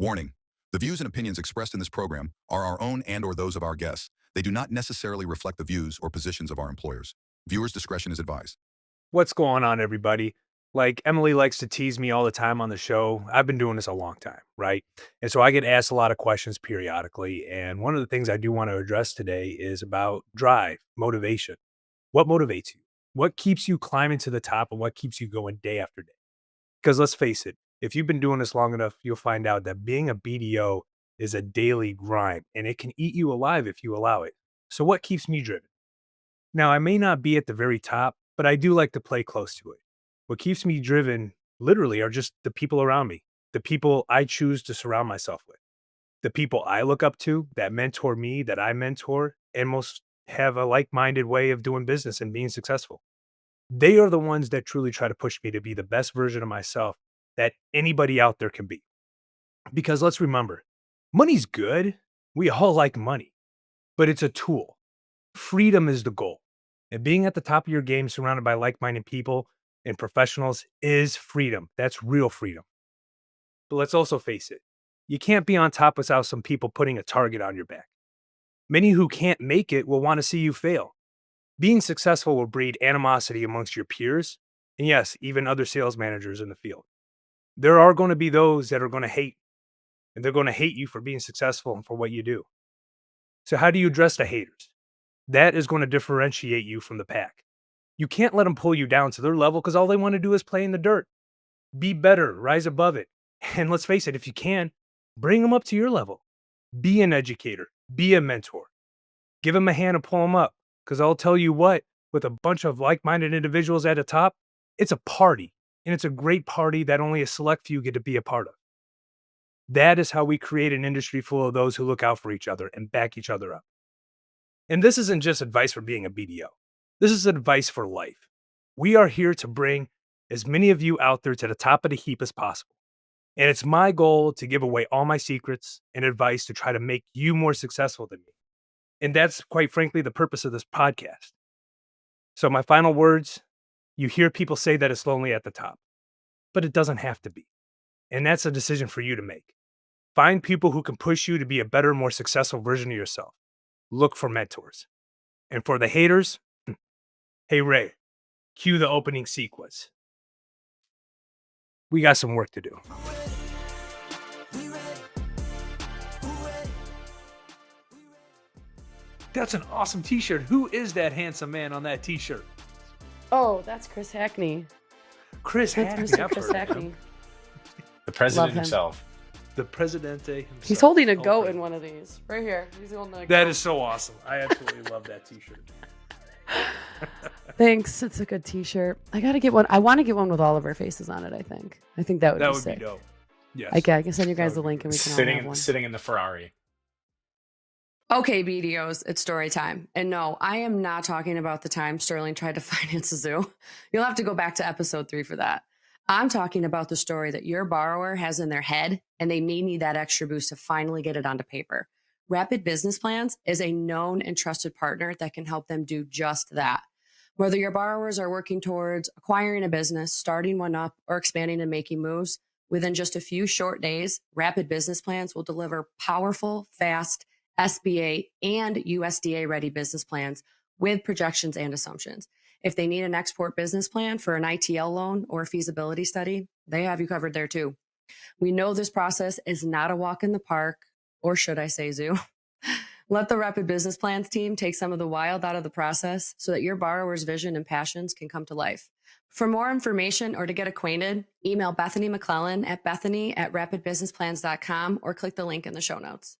Warning: the views and opinions expressed in this program are our own and/or those of our guests. They do not necessarily reflect the views or positions of our employers. Viewers' discretion is advised. What's going on, everybody? Like Emily likes to tease me all the time on the show. I've been doing this a long time, right? And so I get asked a lot of questions periodically. And one of the things I do want to address today is about drive, motivation. What motivates you? What keeps you climbing to the top and what keeps you going day after day? Because let's face it, if you've been doing this long enough, you'll find out that being a BDO is a daily grind and it can eat you alive if you allow it. So, what keeps me driven? Now, I may not be at the very top, but I do like to play close to it. What keeps me driven, literally, are just the people around me, the people I choose to surround myself with, the people I look up to that mentor me, that I mentor, and most have a like minded way of doing business and being successful. They are the ones that truly try to push me to be the best version of myself that anybody out there can be. Because let's remember, money's good. We all like money, but it's a tool. Freedom is the goal. And being at the top of your game, surrounded by like minded people and professionals, is freedom. That's real freedom. But let's also face it, you can't be on top without some people putting a target on your back. Many who can't make it will want to see you fail. Being successful will breed animosity amongst your peers, and yes, even other sales managers in the field. There are going to be those that are going to hate, and they're going to hate you for being successful and for what you do. So, how do you address the haters? That is going to differentiate you from the pack. You can't let them pull you down to their level because all they want to do is play in the dirt. Be better, rise above it. And let's face it, if you can, bring them up to your level. Be an educator, be a mentor. Give them a hand and pull them up. Because I'll tell you what, with a bunch of like minded individuals at the top, it's a party. And it's a great party that only a select few get to be a part of. That is how we create an industry full of those who look out for each other and back each other up. And this isn't just advice for being a BDO. This is advice for life. We are here to bring as many of you out there to the top of the heap as possible. And it's my goal to give away all my secrets and advice to try to make you more successful than me. And that's quite frankly the purpose of this podcast. So, my final words: you hear people say that it's lonely at the top, but it doesn't have to be. And that's a decision for you to make. Find people who can push you to be a better, more successful version of yourself. Look for mentors. And for the haters, hey, Ray, cue the opening sequence. We got some work to do. That's an awesome t-shirt. Who is that handsome man on that t-shirt? Oh, that's Chris Hackney. Chris That's Hackney. Mr. Chris Hackney. The president Love him. himself. The Presidente himself. He's holding a Oh, goat great. in one of these. Right here. He's holding a goat. That is so awesome. I absolutely love that t-shirt. Thanks. It's a good t-shirt. I gotta get one. I want to get one with all of our faces on it, I think. I think that would be sick. Be dope. Yes. I can send you guys That the would be link and we can all have one. Sitting in the Ferrari. Okay, BDOs, it's story time. And no, I am not talking about the time Sterling tried to finance a zoo. You'll have to go back to episode 3 for that. I'm talking about the story that your borrower has in their head and they may need that extra boost to finally get it onto paper. Rapid Business Plans is a known and trusted partner that can help them do just that. Whether your borrowers are working towards acquiring a business, starting one up, or expanding and making moves, within just a few short days, Rapid Business Plans will deliver powerful, fast, SBA and USDA ready business plans with projections and assumptions. If they need an export business plan for an ITL loan or a feasibility study, they have you covered there too. We know this process is not a walk in the park, or should I say zoo. Let the Rapid Business Plans team take some of the wild out of the process so that your borrower's vision and passions can come to life. For more information or to get acquainted, email Bethany McClellan at bethany@rapidbusinessplans.com or click the link in the show notes.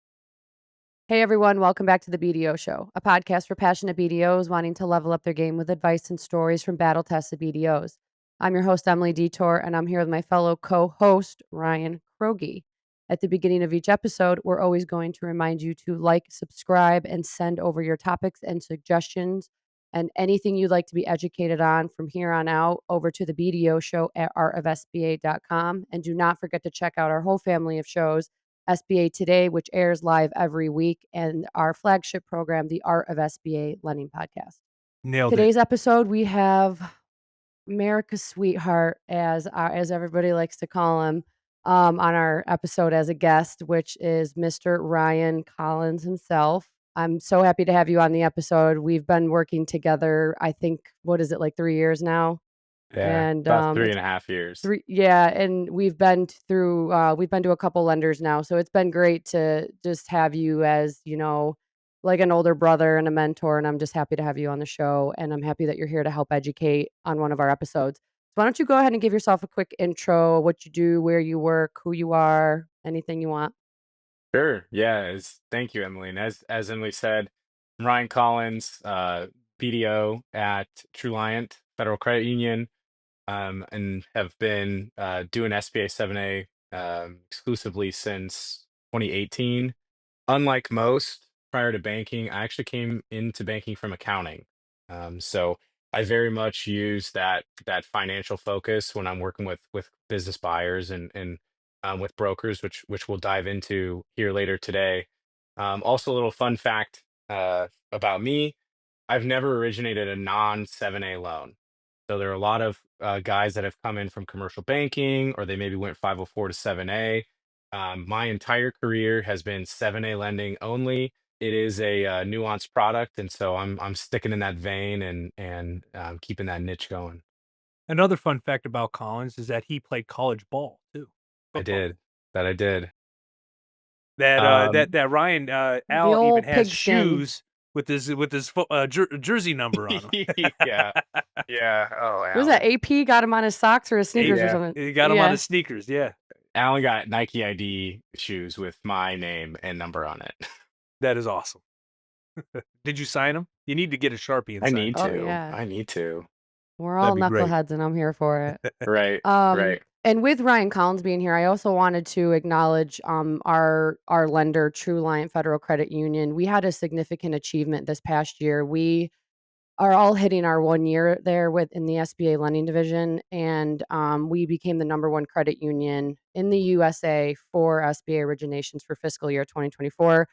Hey everyone, welcome back to the BDO Show, a podcast for passionate BDOs wanting to level up their game with advice and stories from battle-tested BDOs. I'm your host, Emily Detor, and I'm here with my fellow co-host, Ryan Kroge. At the beginning of each episode, we're always going to remind you to like, subscribe, and send over your topics and suggestions and anything you'd like to be educated on from here on out over to the BDO Show at artofsba.com. And do not forget to check out our whole family of shows, SBA Today, which airs live every week, and our flagship program, the Art of SBA Lending Podcast. Nailed Today's it. episode, we have America's sweetheart, as everybody likes to call him, on our episode as a guest, which is Mr. Ryan Collins himself. I'm so happy to have you on the episode. We've been working together, I think, what is it, like 3 years now? Yeah, And about three it's and a half years. and we've been to a couple lenders now, so it's been great to just have you as, like an older brother and a mentor, and I'm just happy to have you on the show, and I'm happy that you're here to help educate on one of our episodes. So why don't you go ahead and give yourself a quick intro, what you do, where you work, who you are, anything you want. Sure. Yeah. Thank you, Emily. And as Emily said, I'm Ryan Collins, BDO at Truliant Federal Credit Union, and have been doing SBA 7A exclusively since 2018. Unlike most, prior to banking, I actually came into banking from accounting. So I very much use that financial focus when I'm working with business buyers and with brokers, which we'll dive into here later today. Also, a little fun fact about me: I've never originated a non 7A loan. So there are a lot of guys that have come in from commercial banking, or they maybe went 504 to 7A. My entire career has been 7A lending only. It is a nuanced product, and so I'm sticking in that vein and keeping that niche going. Another fun fact about Collins is that he played college ball too, I football. did that. I did. That Ryan The Al even old has pigskin. shoes with his jersey number on them. Yeah, yeah. Oh, Was that Alan. AP got him on his socks or his sneakers or Yeah, something? He got him on Yeah. his sneakers. Yeah, Alan got Nike ID shoes with my name and number on it. that is awesome. Did you sign him? You need to get a Sharpie and I sign need him. Oh, to. yeah. I need to. We're all That'd be great. knuckleheads, and I'm here for it. Right, right. And with Ryan Collins being here, I also wanted to acknowledge our lender, Truliant Federal Credit Union. We had a significant achievement this past year. We are all hitting our 1 year there in the SBA lending division, and we became the number one credit union in the USA for SBA originations for fiscal year 2024.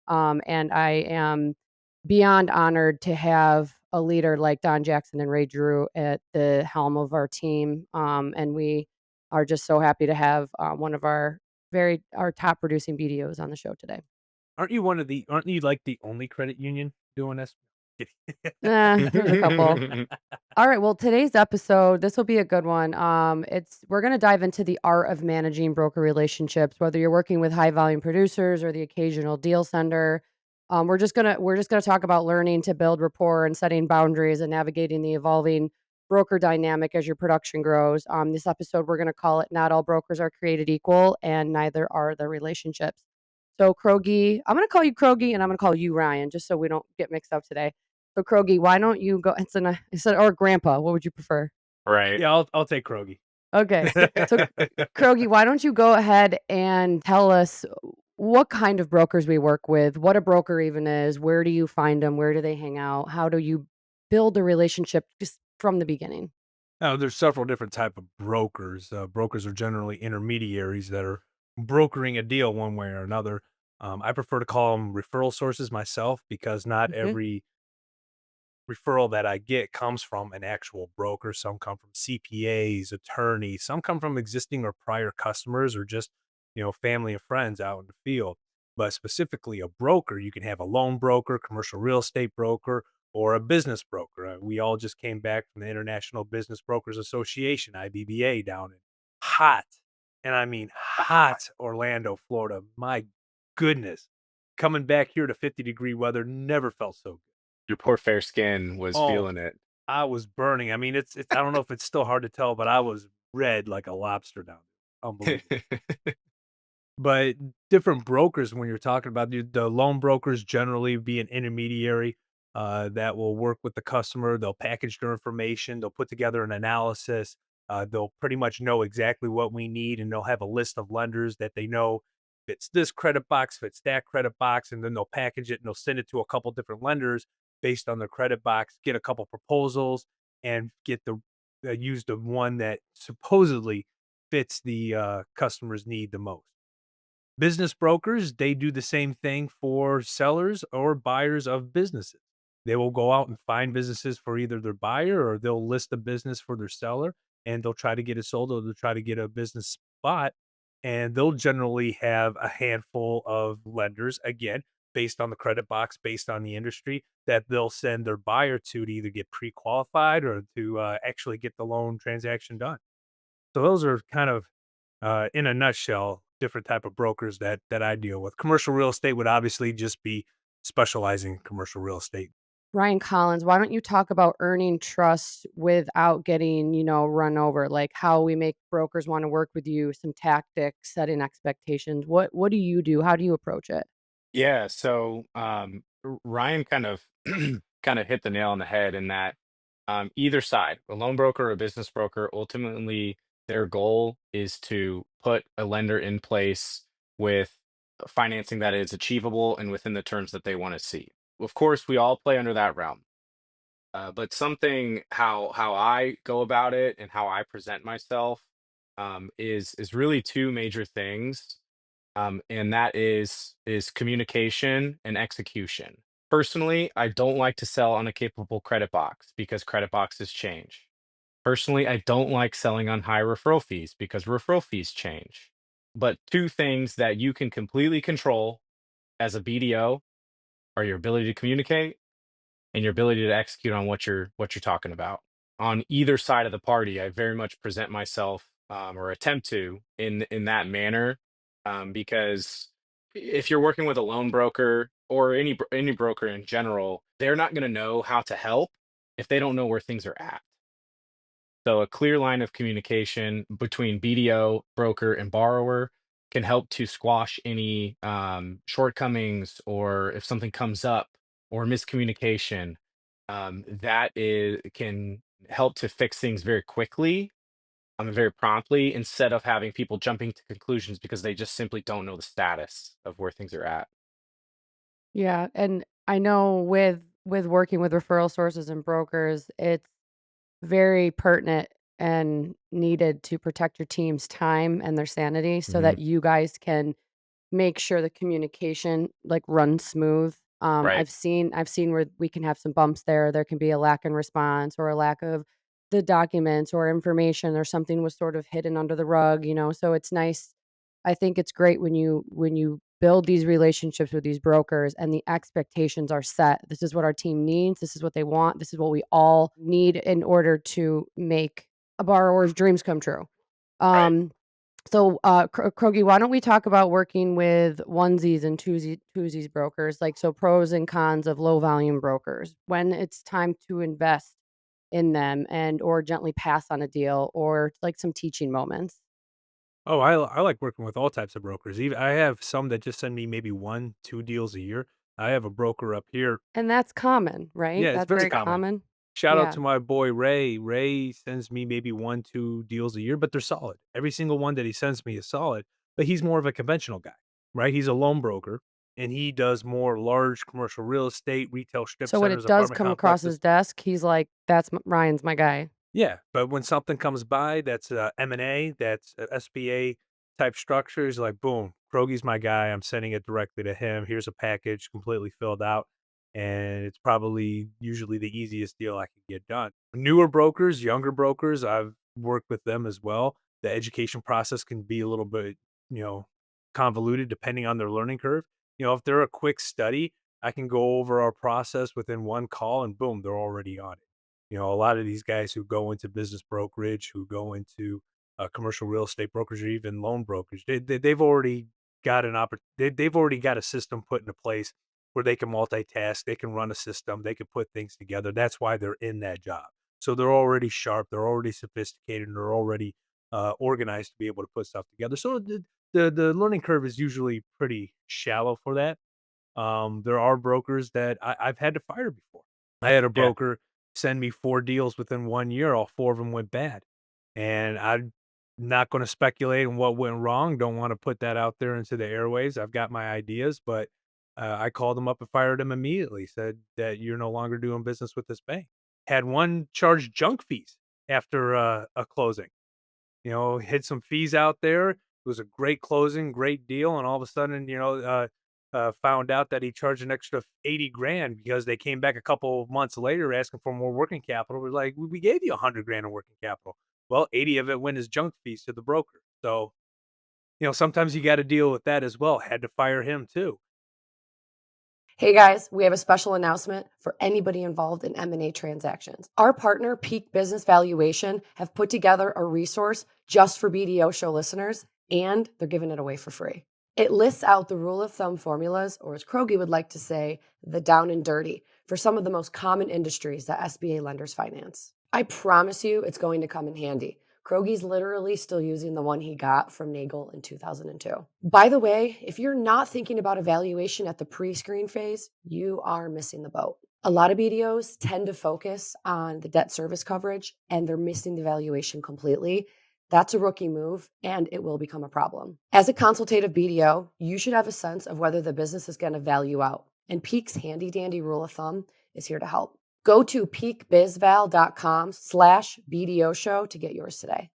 And I am beyond honored to have a leader like Don Jackson and Ray Drew at the helm of our team. And we are just so happy to have one of our top producing BDOs on the show today. Aren't you like the only credit union doing this? Kidding. There's a couple. All right. Well, today's episode, this will be a good one. We're going to dive into the art of managing broker relationships, whether you're working with high volume producers or the occasional deal sender. We're just gonna talk about learning to build rapport and setting boundaries and navigating the evolving broker dynamic as your production grows. This episode we're gonna call it "Not All Brokers Are Created Equal, and Neither Are the Relationships." So, Kroge, I'm gonna call you Kroge, and I'm gonna call you Ryan, just so we don't get mixed up today. So, Kroge, why don't you go? Or Grandpa. What would you prefer? Right. Yeah, I'll take Krogi. Okay. So, Kroge, why don't you go ahead and tell us what kind of brokers we work with, what a broker even is, where do you find them, where do they hang out, how do you build a relationship just from the beginning? Now, there's several different type of brokers. Brokers are generally intermediaries that are brokering a deal one way or another. I prefer to call them referral sources myself because not Okay. every referral that I get comes from an actual broker. Some come from CPAs, attorneys, some come from existing or prior customers or just, family and friends out in the field. But specifically a broker, you can have a loan broker, commercial real estate broker, or a business broker. We all just came back from the International Business Brokers Association, IBBA, down in hot, and I mean hot Orlando, Florida. My goodness. Coming back here to 50-degree weather never felt so good. Your poor fair skin was Oh, feeling it. I was burning. I mean, it's I don't know if it's still hard to tell, but I was red like a lobster down there. Unbelievable. But different brokers, when you're talking about the loan brokers, generally be an intermediary that will work with the customer. They'll package their information. They'll put together an analysis. They'll pretty much know exactly what we need, and they'll have a list of lenders that they know fits this credit box, fits that credit box, and then they'll package it and they'll send it to a couple different lenders based on their credit box, get a couple proposals, and get use the one that supposedly fits the customer's need the most. Business brokers, they do the same thing for sellers or buyers of businesses. They will go out and find businesses for either their buyer or they'll list a business for their seller and they'll try to get it sold or they'll try to get a business spot and they'll generally have a handful of lenders, again, based on the credit box, based on the industry, that they'll send their buyer to either get pre-qualified or to actually get the loan transaction done. So those are kind of, in a nutshell, different type of brokers that I deal with. Commercial real estate would obviously just be specializing in commercial real estate. Ryan Collins, why don't you talk about earning trust without getting, run over? Like how we make brokers want to work with you, some tactics, setting expectations. What do you do? How do you approach it? Yeah, so Ryan kind of kind of hit the nail on the head in that either side, a loan broker or a business broker, ultimately their goal is to put a lender in place with financing that is achievable and within the terms that they want to see. Of course, we all play under that realm. But something how I go about it and how I present myself is really two major things, and that is communication and execution. Personally, I don't like to sell on a capable credit box because credit boxes change. Personally, I don't like selling on high referral fees because referral fees change. But two things that you can completely control as a BDO are your ability to communicate and your ability to execute on what you're talking about. On either side of the party, I very much present myself or attempt to in that manner, because if you're working with a loan broker or any broker in general, they're not going to know how to help if they don't know where things are at. So a clear line of communication between BDO, broker, and borrower can help to squash any shortcomings or if something comes up or miscommunication. That is can help to fix things very quickly, very promptly, instead of having people jumping to conclusions because they just simply don't know the status of where things are at. Yeah, and I know with working with referral sources and brokers, it's very pertinent and needed to protect your team's time and their sanity so Hmm. that you guys can make sure the communication, like, runs smooth. Right. I've seen where we can have some bumps there. There can be a lack in response or a lack of the documents or information or something was sort of hidden under the rug, so it's nice. I think it's great when you build these relationships with these brokers and the expectations are set. This is what our team needs. This is what they want. This is what we all need in order to make a borrower's dreams come true. Right. Um, Krogi, why don't we talk about working with onesies and twosies brokers? Like, so pros and cons of low volume brokers, when it's time to invest in them and or gently pass on a deal or like some teaching moments. Oh, I like working with all types of brokers. Even I have some that just send me maybe 1, 2 deals a year. I have a broker up here. And that's common, right? Yeah, it's That's very very common. common. Shout out Yeah. to my boy Ray. Ray sends me maybe 1, 2 deals a year, but they're solid. Every single one that he sends me is solid, but he's more of a conventional guy, right? He's a loan broker and he does more large commercial real estate, retail strip So when centers, it does apartment come across complexes. his desk, he's like, "That's Ryan's my guy." Yeah, but when something comes by that's M&A, that's a SBA type structures, like boom, Krogi's my guy. I'm sending it directly to him. Here's a package completely filled out, and it's probably usually the easiest deal I can get done. Newer brokers, younger brokers, I've worked with them as well. The education process can be a little bit, you know, convoluted depending on their learning curve. If they're a quick study, I can go over our process within one call, and boom, they're already on it. A lot of these guys who go into business brokerage, who go into commercial real estate brokers, or even loan brokers, they've already got they've already got a system put into place where they can multitask, they can run a system, they can put things together. That's why they're in that job. So they're already sharp, they're already sophisticated, and they're already organized to be able to put stuff together. So the learning curve is usually pretty shallow for that. There are brokers that I've had to fire before. I had a Yeah. broker send me 4 deals within 1 year, all 4 of them went bad, and I'm not gonna speculate on what went wrong, don't wanna put that out there into the airwaves. I've got my ideas, but, I called him up and fired him immediately, said that, "You're no longer doing business with this bank." Had one charge junk fees after, a closing. Hit some fees out there. It was a great closing, great deal, and all of a sudden, found out that he charged an extra 80 grand because they came back a couple months later asking for more working capital. We're like, we gave you 100 grand in working capital. Well, 80 of it went as junk fees to the broker. So sometimes you got to deal with that as well. Had to fire him too. Hey guys, we have a special announcement for anybody involved in M&A transactions. Our partner, Peak Business Valuation, have put together a resource just for BDO Show listeners, and they're giving it away for free. It lists out the rule of thumb formulas, or as Kroge would like to say, the down and dirty, for some of the most common industries that SBA lenders finance. I promise you it's going to come in handy. Kroge's literally still using the one he got from Nagel in 2002. By the way, if you're not thinking about evaluation at the pre-screen phase, you are missing the boat. A lot of BDOs tend to focus on the debt service coverage and they're missing the valuation completely. That's a rookie move and it will become a problem. As a consultative BDO, you should have a sense of whether the business is going to value out. And Peak's handy dandy rule of thumb is here to help. Go to peakbizval.com/BDO show to get yours today.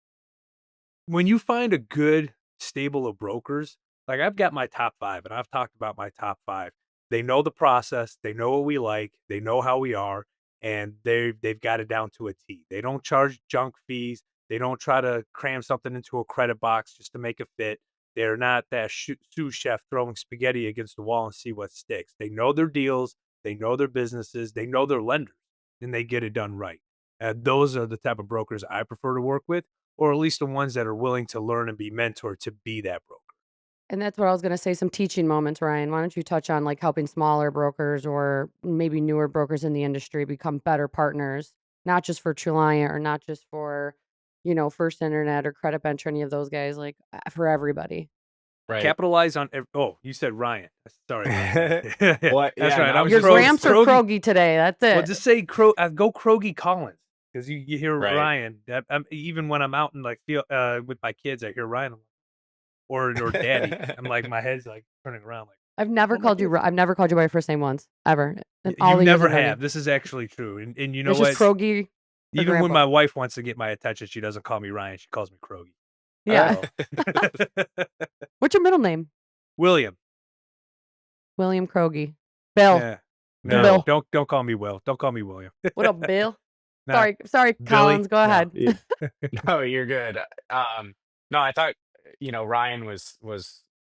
When you find a good stable of brokers, like I've got my top 5 and I've talked about my top 5. They know the process, they know what we like, they know how we are, and they've got it down to a T. They don't charge junk fees. They don't try to cram something into a credit box just to make it fit. They're not that sous chef throwing spaghetti against the wall and see what sticks. They know their deals, they know their businesses, they know their lenders, and they get it done right. And those are the type of brokers I prefer to work with, or at least the ones that are willing to learn and be mentored to be that broker. And that's what I was going to say, some teaching moments, Ryan. Why don't you touch on like helping smaller brokers or maybe newer brokers in the industry become better partners, not just for Truliant or not just for, First Internet or Credit Bench or any of those guys, like for everybody. Right. Capitalize on. Oh, you said Ryan. Sorry. That's Well, right. yeah, and I I'm was Your just Gramps or Kroge today. That's it. Well, just say go Kroge Collins, because you hear Right. Ryan. Even when I'm out and like with my kids, I hear Ryan, or Daddy. I'm like, my head's like turning around. Like I've never called you. I've never called you by your first name once ever. In all you the years never I've known you. have. This is actually true, and you know It's what? just Kroge. Even when grandpa. my wife wants to get my attention, she doesn't call me Ryan. She calls me Kroge. Yeah. What's your middle name? William. William Kroge. Bill. Yeah. No. Bill. Don't call me Will. Don't call me William. What up, Bill? Nah, Sorry, Billy? Collins. Go No. ahead. No, you're good. No, I thought Ryan was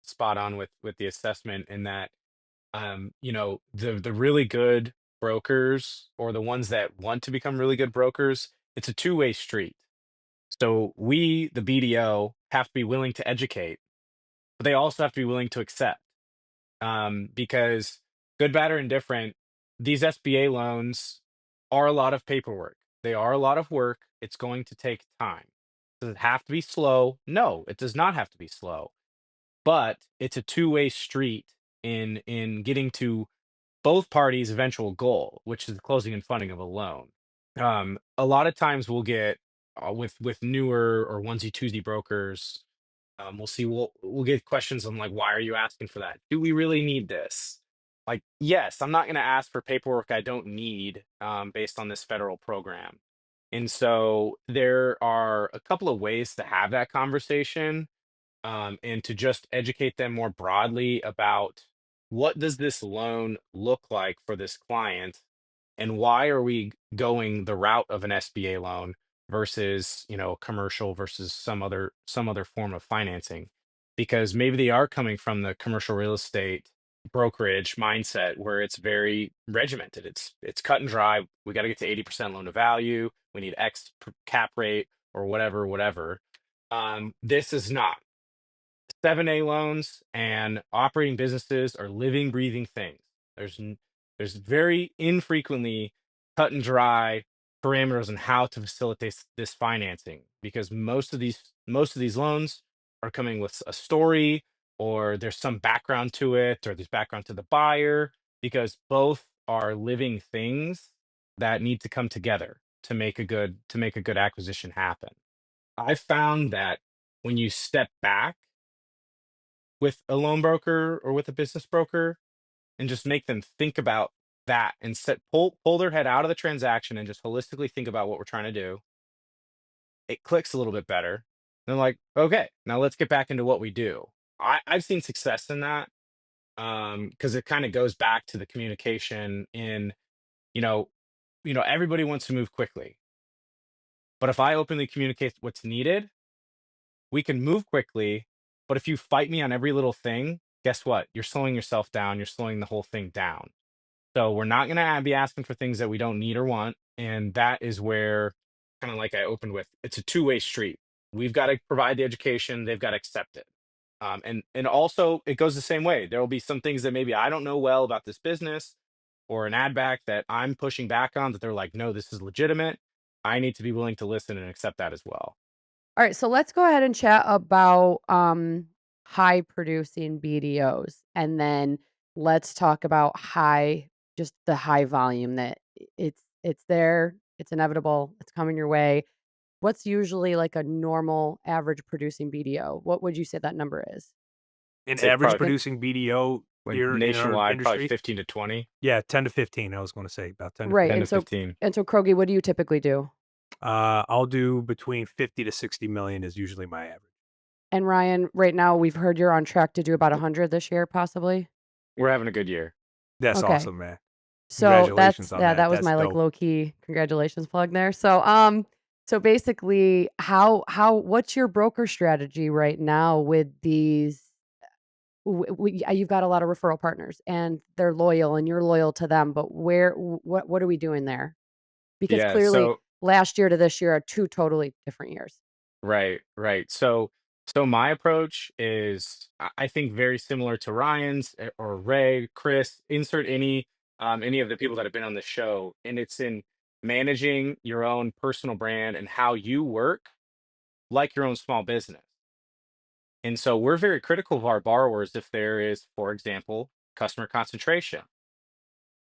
spot on with the assessment in that the really good brokers, or the ones that want to become really good brokers, it's a two-way street. So we, the BDO, have to be willing to educate, but they also have to be willing to accept. Because good, bad, or indifferent, these SBA loans are a lot of paperwork. They are a lot of work. It's going to take time. Does it have to be slow? No, it does not have to be slow. But it's a two-way street in getting to both parties' eventual goal, which is the closing and funding of a loan. A lot of times we'll get with newer or onesie twosie brokers. We'll get questions on like, why are you asking for that? Do we really need this? Like, yes, I'm not going to ask for paperwork I don't need based on this federal program. And so there are a couple of ways to have that conversation, and to just educate them more broadly about what does this loan look like for this client, and why are we going the route of an SBA loan versus commercial versus some other form of financing, because maybe they are coming from the commercial real estate brokerage mindset where it's very regimented. It's cut and dry. We got to get to 80% loan to value. We need cap rate or whatever. This is not. 7A loans and operating businesses are living, breathing things. There's very infrequently cut and dry parameters on how to facilitate this financing, because most of these loans are coming with a story, or there's some background to it, or there's background to the buyer, because both are living things that need to come together to make a good acquisition happen. I found that when you step back with a loan broker or with a business broker and just make them think about that, and pull their head out of the transaction and just holistically think about what we're trying to do, it clicks a little bit better. They're like, okay, now let's get back into what we do. I've seen success in that, because it kind of goes back to the communication in, everybody wants to move quickly. But if I openly communicate what's needed, we can move quickly But if you fight me on every little thing, guess what? You're slowing yourself down. You're slowing the whole thing down. So we're not going to be asking for things that we don't need or want. And that is where, kind of like I opened with, it's a two-way street. We've got to provide the education. They've got to accept it. And also it goes the same way. There will be some things that maybe I don't know well about this business or an ad back that I'm pushing back on that they're like, no, this is legitimate. I need to be willing to listen and accept that as well. All right, so let's go ahead and chat about high producing BDOs, and then let's talk about just the high volume that it's there, it's inevitable, it's coming your way. What's usually like a normal average producing BDO? What would you say that number is? An Say average probably producing BDO like here in our nationwide, probably industry? 15 to 20, Yeah, 10 to 15. I was going to say about 10 to Right, 10 15. to 15. and so Krogi, what do you typically do? I'll do between 50 to 60 million is usually my average. And Ryan, right now we've heard you're on track to do about 100 this year, possibly. We're having a good year. That's Okay. awesome, man. So Congratulations on that. that was That's my like dope. low key congratulations plug there. So basically how what's your broker strategy right now with these you've got a lot of referral partners and they're loyal and you're loyal to them, but what are we doing there? Because Yeah. clearly So last year to this year are two totally different years. right, right. So my approach is, I think, very similar to Ryan's or Ray, Chris. Insert any of the people that have been on the show, and it's in managing your own personal brand and how you work like your own small business. And so we're very critical of our borrowers if there is, for example, customer concentration.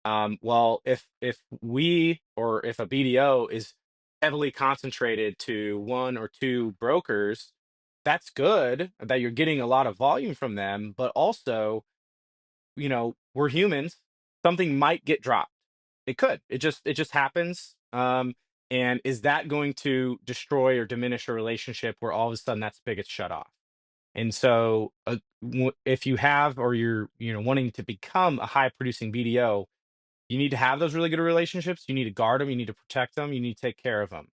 Well, if we or if a BDO is heavily concentrated to one or two brokers, that's good that you're getting a lot of volume from them, but also, we're humans. Something might get dropped. It could. It just happens. And is that going to destroy or diminish a relationship where all of a sudden that spigot shut off? And so, if you have or you're wanting to become a high producing BDO, you need to have those really good relationships. You need to guard them. You need to protect them. You need to take care of them,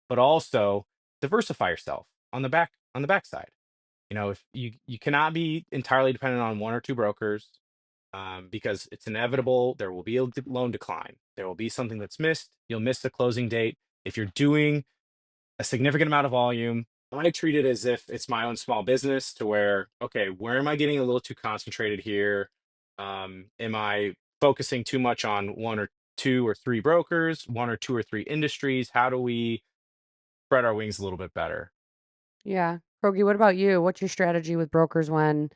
but also diversify yourself on the backside. If you cannot be entirely dependent on one or two brokers, because it's inevitable. There will be a loan decline. There will be something that's missed. You'll miss the closing date. If you're doing a significant amount of volume, I treat it as if it's my own small business to where, okay, where am I getting a little too concentrated here? Am I focusing too much on one or two or three brokers, one or two or three industries? How do we spread our wings a little bit better? Yeah. Krogi, what about you? What's your strategy with brokers when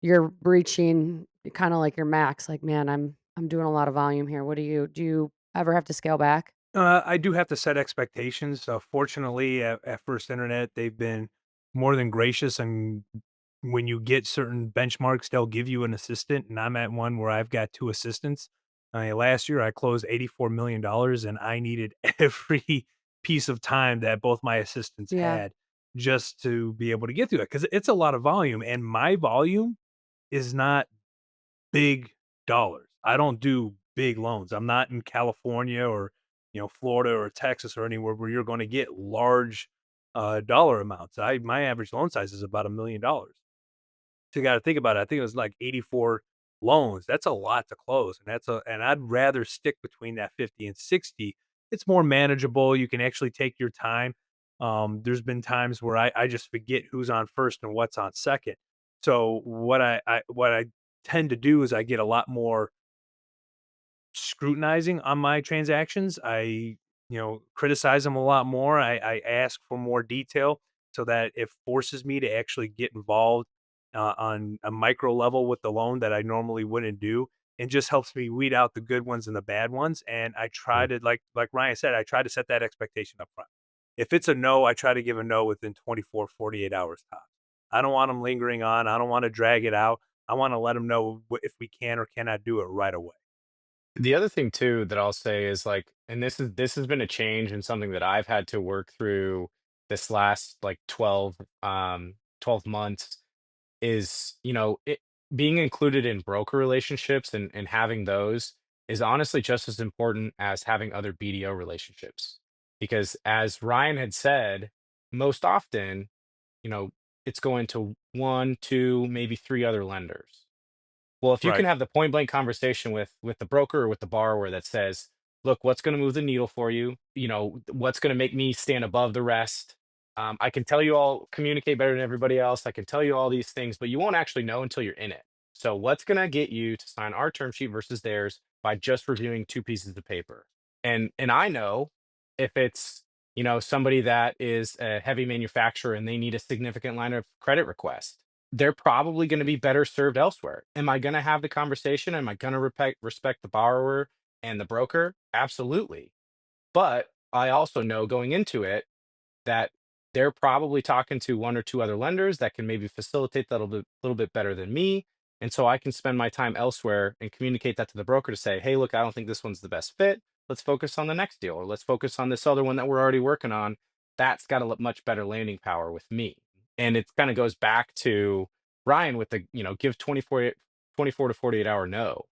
you're reaching kind of like your max? Like, man, I'm doing a lot of volume here. Do you ever have to scale back? I do have to set expectations. Fortunately, at First Internet, they've been more than gracious. And when you get certain benchmarks, they'll give you an assistant. And I'm at one where I've got two assistants. Last year, I closed $84 million, and I needed every piece of time that both my assistants Yeah. had just to be able to get through it because it's a lot of volume. And my volume is not big dollars. I don't do big loans. I'm not in California or, Florida or Texas or anywhere where you're going to get large dollar amounts. My average loan size is about $1 million. So you got to think about it. I think it was like 84 loans. That's a lot to close, and I'd rather stick between that 50 and 60. It's more manageable. You can actually take your time. There's been times where I just forget who's on first and what's on second. So what I tend to do is I get a lot more scrutinizing on my transactions. I, criticize them a lot more. I ask for more detail so that it forces me to actually get involved on a micro level with the loan that I normally wouldn't do, and just helps me weed out the good ones and the bad ones. And I try Mm. to, like Ryan said, I try to set that expectation up front. If it's a no, I try to give a no within 24, 48 hours tops. I don't want them lingering on. I don't want to drag it out. I want to let them know if we can or cannot do it right away. The other thing too that I'll say is like, and this has been a change and something that I've had to work through this last like 12 months is, being included in broker relationships and having those is honestly just as important as having other BDO relationships. Because as Ryan had said, most often, you know, it's going to one, two, maybe three other lenders. Well, if you can Right. have the point blank conversation with the broker or with the borrower that says, "Look, what's going to move the needle for you? What's going to make me stand above the rest? I can tell you all communicate better than everybody else. I can tell you all these things, but you won't actually know until you're in it. So, what's going to get you to sign our term sheet versus theirs by just reviewing two pieces of paper? And I know if it's somebody that is a heavy manufacturer and they need a significant line of credit request, they're probably going to be better served elsewhere. Am I going to have the conversation? Am I going to respect the borrower and the broker? Absolutely. But I also know going into it that they're probably talking to one or two other lenders that can maybe facilitate that a little bit better than me. And so I can spend my time elsewhere and communicate that to the broker to say, hey, look, I don't think this one's the best fit. Let's focus on the next deal, or let's focus on this other one that we're already working on. That's got a much better landing power with me. And it kind of goes back to Ryan with the, give 24 to 48 hour no.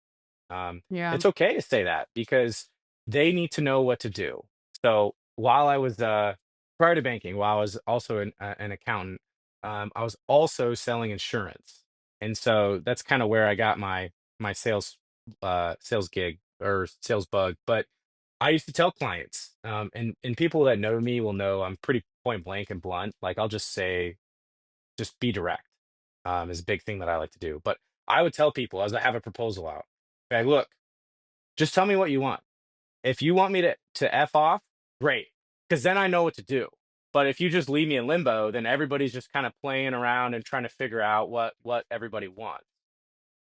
Yeah. It's okay to say that because they need to know what to do. So while I was prior to banking, while I was also an accountant, I was also selling insurance, and so that's kind of where I got my sales gig or sales bug. But I used to tell clients, and people that know me will know I'm pretty point blank and blunt. Like I'll just say, just be direct. Is a big thing that I like to do. But I would tell people as I have a proposal out, okay, look, just tell me what you want. If you want me to F off, great, because then I know what to do. But if you just leave me in limbo, then everybody's just kind of playing around and trying to figure out what everybody wants.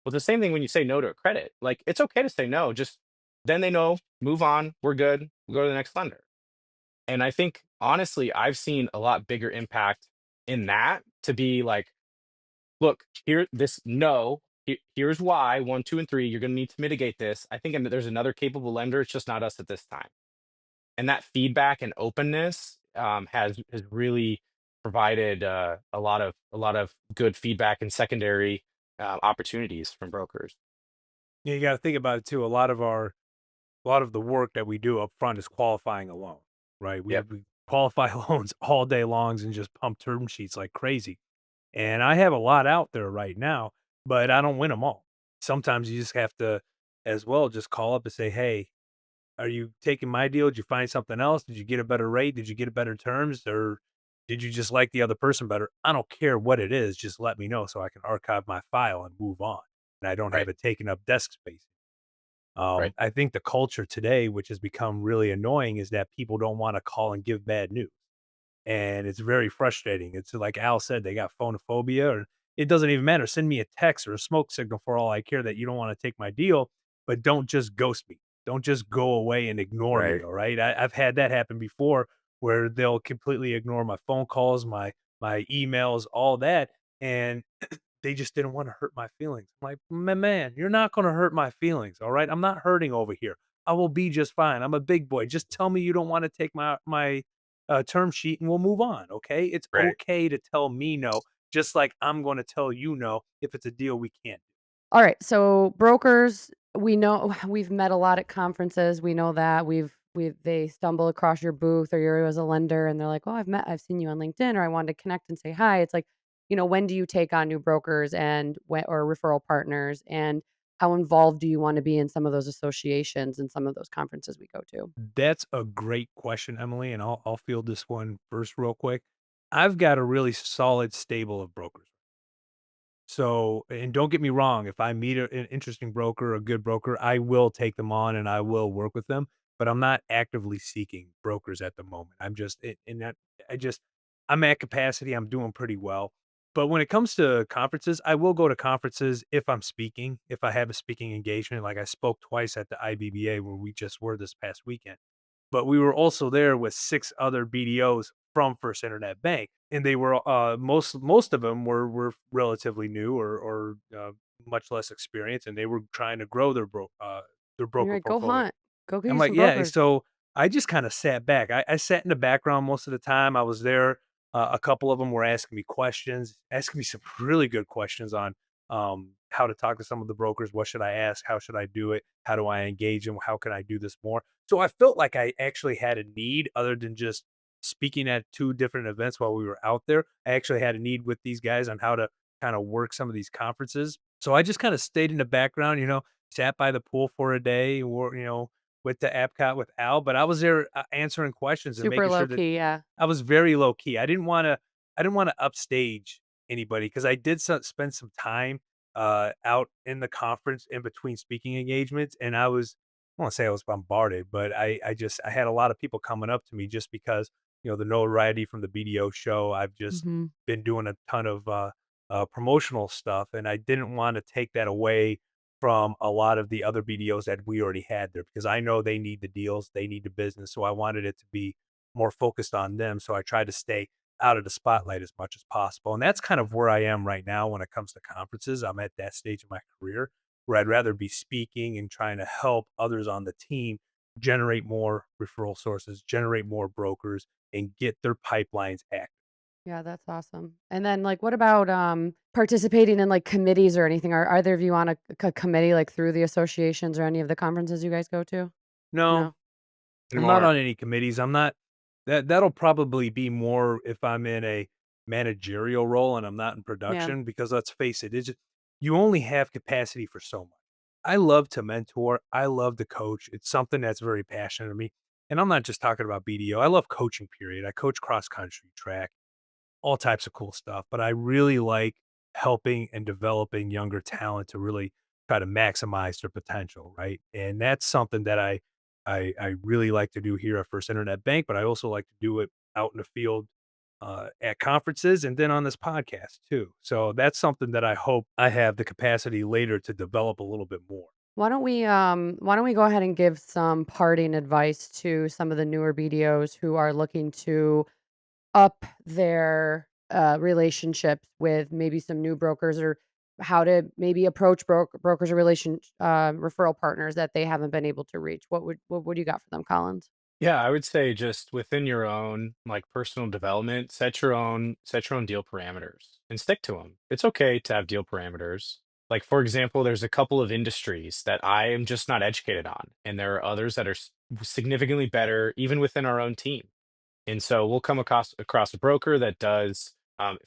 Well, the same thing when you say no to a credit. Like it's okay to say no. Just then they know, move on, we're good, we go to the next lender. And I think honestly, I've seen a lot bigger impact in that to be like, look, here, this no, here's why, one, two, and three, you're going to need to mitigate this. I think there's another capable lender. It's just not us at this time. And that feedback and openness has really provided a lot of good feedback and secondary opportunities from brokers. Yeah, you got to think about it too. A lot of the work that we do up front is qualifying a loan, right? Yep. We qualify loans all day longs and just pump term sheets like crazy. And I have a lot out there right now, but I don't win them all. Sometimes you just have to, as well, just call up and say, "Hey, are you taking my deal? Did you find something else? Did you get a better rate? Did you get a better terms? Or did you just like the other person better? I don't care what it is. Just let me know so I can archive my file and move on. And I don't have Right. it taking up desk space." Right. I think the culture today, which has become really annoying, is that people don't want to call and give bad news. And it's very frustrating. It's like Al said, they got phonophobia, or it doesn't even matter. Send me a text or a smoke signal for all I care that you don't want to take my deal, but don't just ghost me. Don't just go away and ignore me. Right. All right. I've had that happen before where they'll completely ignore my phone calls, my emails, all that. And they just didn't want to hurt my feelings. I'm like, man, you're not going to hurt my feelings. All right. I'm not hurting over here. I will be just fine. I'm a big boy. Just tell me you don't want to take my term sheet and we'll move on. Okay. It's Right. okay to tell me no, just like I'm going to tell you no if it's a deal we can't do. All right. So brokers, we know we've met a lot at conferences. We know that they stumble across your booth or you're as a lender and they're like, "Oh, I've seen you on LinkedIn," or "I wanted to connect and say hi." It's like, when do you take on new brokers and when, or referral partners, and how involved do you want to be in some of those associations and some of those conferences we go to? That's a great question, Emily, and I'll field this one first real quick. I've got a really solid stable of brokers. So, and don't get me wrong, if I meet an interesting broker, a good broker, I will take them on and I will work with them, but I'm not actively seeking brokers at the moment. I'm just in that I just I'm at capacity, I'm doing pretty well. But when it comes to conferences, I will go to conferences if I'm speaking, if I have a speaking engagement, like I spoke twice at the IBBA where we just were this past weekend. But we were also there with 6 other BDOs from First Internet Bank, and they were, most of them were relatively new or much less experienced, and they were trying to grow their You're broker like, "Go portfolio. hunt. Go get I'm you like, some "Yeah," brokers." so I just kinda sat back. I sat in the background most of the time. I was there. A couple of them were asking me questions, asking me some really good questions on, how to talk to some of the brokers. What should I ask? How should I do it? How do I engage them? How can I do this more? So I felt like I actually had a need other than just speaking at 2 different events while we were out there. I actually had a need with these guys on how to kinda work some of these conferences. So I just kinda stayed in the background, sat by the pool for a day, or, went to Epcot with Al, but I was there, answering questions and Super making low sure that key, yeah. I was very low key. I didn't wanna upstage anybody, because I did spend some time, out in the conference in between speaking engagements, and I don't wanna say I was bombarded, but I had a lot of people coming up to me just because, the notoriety from the BDO show. I've just Mhm. been doing a ton of, promotional stuff, and I didn't wanna take that away from a lot of the other BDOs that we already had there, because I know they need the deals, they need the business, so I wanted it to be more focused on them, so I tried to stay out of the spotlight as much as possible, and that's kind of where I am right now when it comes to conferences. I'm at that stage of my career where I'd rather be speaking and trying to help others on the team generate more referral sources, generate more brokers, and get their pipelines active. Yeah, that's awesome. And then, like, what about, participating in, like, committees or anything? Are either of you on a committee, like, through the associations or any of the conferences you guys go to? No, No? I'm not More. on any committees. I'm not that'll probably be more if I'm in a managerial role and I'm not in Yeah. production, because let's face it, it's just you only have capacity for so much. I love to mentor, I love to coach. It's something that's very passionate to me. And I'm not just talking about BDO. I love coaching, period. I coach cross country, track, all types of cool stuff, but I really like helping and developing younger talent to really try to maximize their potential, right? And that's something that I really like to do here at First Internet Bank, but I also like to do it out in the field, at conferences, and then on this podcast too. So that's something that I hope I have the capacity later to develop a little bit more. Why don't we go ahead and give some parting advice to some of the newer BDOs who are looking to up their, relationships with maybe some new brokers, or how to maybe approach brokers or referral partners that they haven't been able to reach. What do you got for them, Collins? Yeah, I would say just within your own like personal development, set your own deal parameters and stick to them. It's okay to have deal parameters. Like for example, there's a couple of industries that I am just not educated on, and there are others that are significantly better even within our own team. And so we'll come across a broker that does.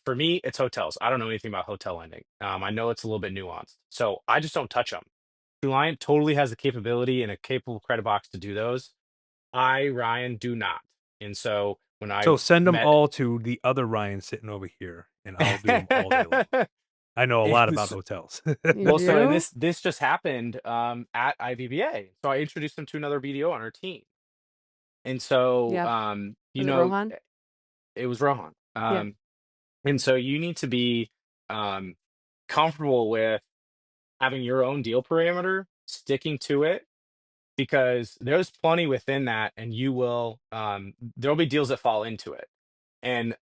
For me, it's hotels. I don't know anything about hotel lending. I know it's a little bit nuanced, so I just don't touch them. Reliant totally has the capability and a capable credit box to do those. Ryan, do not. And so when I So send them met, all to the other Ryan sitting over here, and I'll do them all day long. I know a and lot about s- hotels. You well, so and do? this just happened at IBBA. So I introduced him to another BDO on our team, and so Yep. Was it Rohan? it was Rohan. Yeah. And so you need to be um, comfortable with having your own deal parameter, sticking to it, because there's plenty within that, and there'll be deals that fall into it. And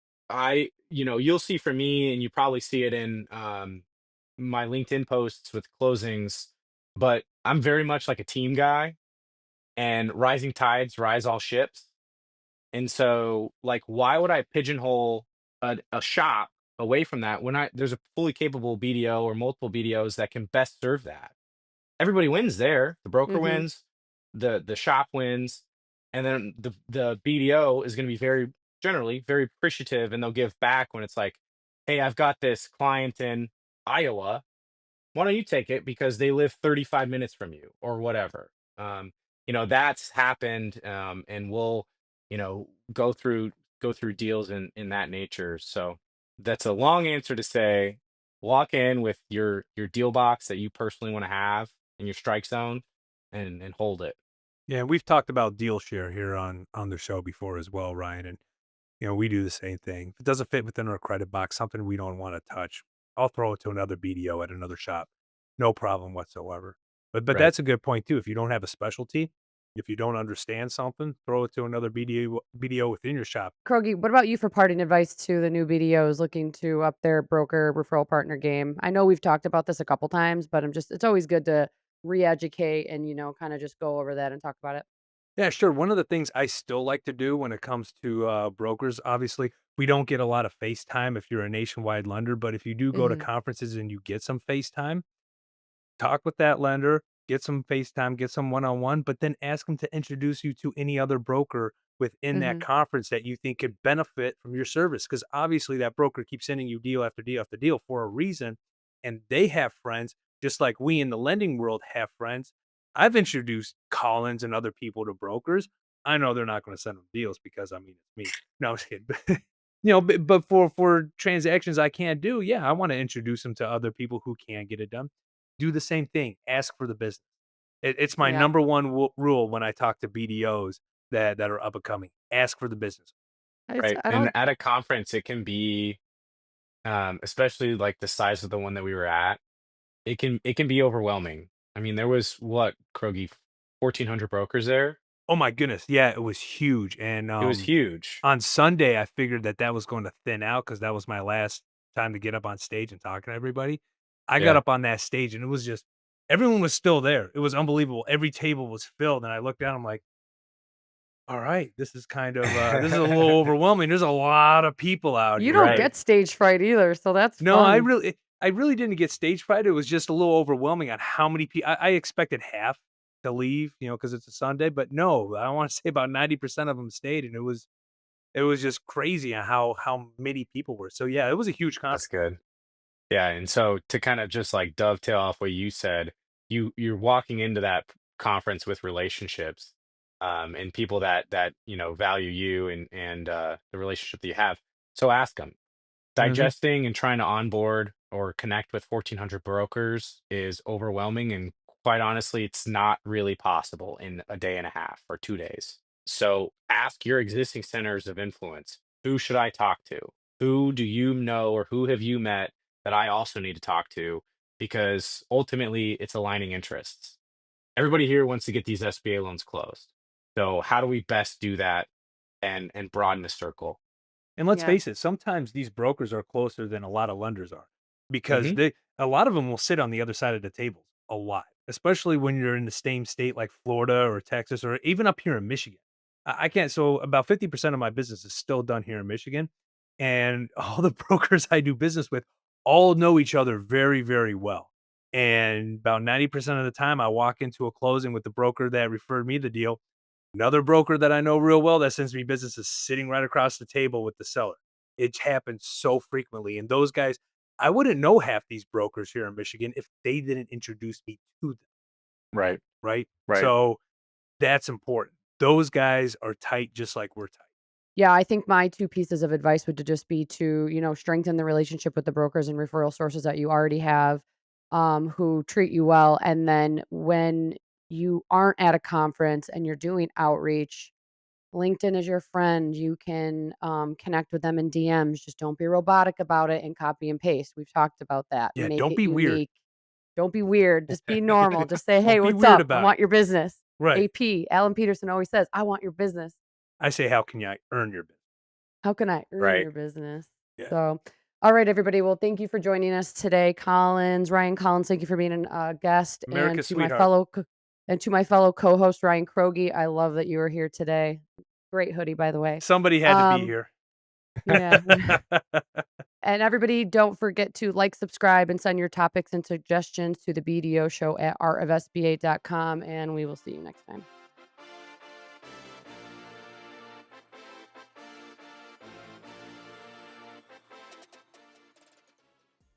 you'll see from me, and you probably see it in my LinkedIn posts with closings, but I'm very much like a team guy, and rising tides rise all ships. And so, like, why would I pigeonhole a shop away from that when there's a fully capable BDO or multiple BDOs that can best serve that? Everybody wins there. The broker Mhm. wins, the shop wins, and then the BDO is going to be very generally very appreciative, and they'll give back when it's like, hey, I've got this client in Iowa. Why don't you take it because they live 35 minutes from you or whatever. That's happened, and we'll go through deals in that nature. So that's a long answer to say, walk in with your deal box that you personally want to have in your strike zone, and hold it. Yeah, we've talked about deal share here on the show before as well, Ryan, and we do the same thing. If it doesn't fit within our credit box, something we don't want to touch, I'll throw it to another BDO at another shop. No problem whatsoever. But Right. that's a good point too. If you don't have a specialty, if you don't understand something, throw it to another BDO within your shop. Krogi, what about you for parting advice to the new BDOs looking to up their broker referral partner game? I know we've talked about this a couple times, but it's always good to re-educate and, kind of just go over that and talk about it. Yeah, sure. One of the things I still like to do when it comes to brokers, obviously, we don't get a lot of face time if you're a nationwide lender, but if you do go to Mhm. conferences and you get some face time, talk with that lender, get some FaceTime, get some one-on-one, but then ask them to introduce you to any other broker within that Mhm. conference that you think could benefit from your service. Because obviously that broker keeps sending you deal after deal after deal for a reason, and they have friends just like we in the lending world have friends. I've introduced Collins and other people to brokers. I know they're not going to send them deals because I mean it's me. No, I'm just kidding. But for transactions I can't do, yeah, I want to introduce them to other people who can get it done. Do the same thing. Ask for the business. It's my Yeah. number one rule when I talk to BDOs that are up and coming. Ask for the business. It's Right. I And don't at a conference, it can be, especially like the size of the one that we were at, it can be overwhelming. I mean, there was what, Kroge, 1,400 brokers there. Oh my goodness, yeah, it was huge. And It was huge. on Sunday, I figured that was going to thin out because that was my last time to get up on stage and talk to everybody. I got Yeah. up on that stage and it was just everyone was still there. It was unbelievable. Every table was filled, and I looked down. I'm like, all right, this is kind of this is a little overwhelming. There's a lot of people out you here. don't Right. get stage fright either, so that's No, fun. I really didn't get stage fright. It was just a little overwhelming on how many people. I expected half to leave, because it's a Sunday, but no, I want to say about 90% of them stayed, and it was just crazy on how many people were. So yeah, it was a huge That's conference. good. Yeah, and so to kind of just like dovetail off what you said, you're walking into that conference with relationships, and people that value you and the relationship that you have. So ask them. Mhm. Digesting and trying to onboard or connect with 1,400 brokers is overwhelming, and quite honestly, it's not really possible in a day and a half or 2 days. So ask your existing centers of influence, who should I talk to? Who do you know or who have you met that I also need to talk to? Because ultimately, it's aligning interests. Everybody here wants to get these SBA loans closed. So how do we best do that and broaden the circle? And let's Yeah. face it, sometimes these brokers are closer than a lot of lenders are because Hmm. a lot of them will sit on the other side of the table a lot, especially when you're in the same state like Florida or Texas or even up here in Michigan. I can't. So about 50% of my business is still done here in Michigan, and all the brokers I do business with all know each other very, very well. And about 90% of the time, I walk into a closing with the broker that referred me the deal. Another broker that I know real well that sends me business is sitting right across the table with the seller. It happens so frequently. And those guys, I wouldn't know half these brokers here in Michigan if they didn't introduce me to them, Right. right? Right. So that's important. Those guys are tight just like we're tight. Yeah, I think my 2 pieces of advice would to just be to, strengthen the relationship with the brokers and referral sources that you already have, who treat you well. And then when you aren't at a conference and you're doing outreach, LinkedIn is your friend. You can connect with them in DMs. Just don't be robotic about it and copy and paste. We've talked about that. Yeah, Make don't it be weird. unique. Don't be weird. Just be normal. Just say, hey, Don't be what's weird up? I about it. want your business. Right. AP, Alan Peterson always says, I want your business. I say, how can I earn your business? How can I earn Right. your business? Yeah. So, all right, everybody. Well, thank you for joining us today, Ryan Collins. Thank you for being a guest, and America's sweetheart. to my fellow co-host Ryan Kroge. I love that you were here today. Great hoodie, by the way. Somebody had to be Um, here. yeah, and everybody, don't forget to like, subscribe, and send your topics and suggestions to the BDO Show at artofsba.com, and we will see you next time.